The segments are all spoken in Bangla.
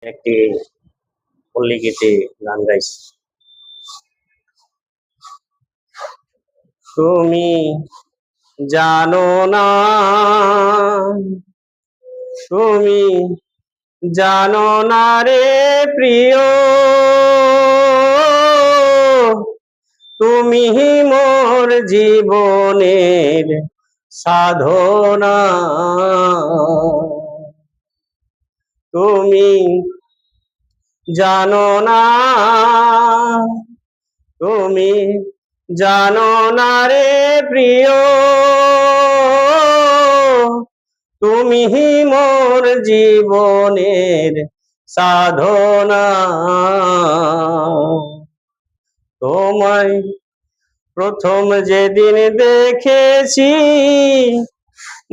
একটি পল্লীগীতি গান গাইছি। তুমি জানো না, তুমি জানো না রে প্রিয়, তুমি মোর জীবনের সাধনা। তুমি জানো না, তুমি জানো না রে প্রিয়, তুমি মোর জীবনের সাধনা। তোমায় প্রথম যেদিন দেখেছি,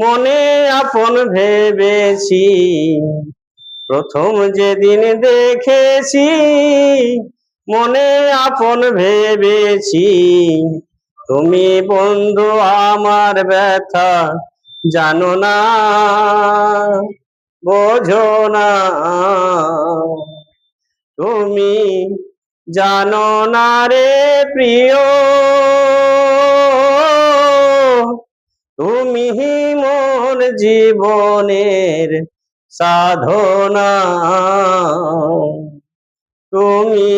মনে আপন ভেবেছি। প্রথম যেদিন দেখেছি, মনে আপন ভেবেছি। তুমি বন্ধু আমার ব্যথা জানো না, বোঝো না। তুমি জানো না রে প্রিয়, তুমি মোর জীবনের সাধনা। তুমি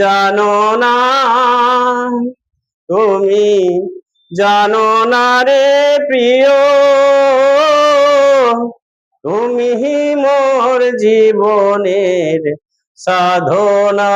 জানো না, তুমি জানো না রে প্রিয়, তুমি মোর জীবনের সাধনা।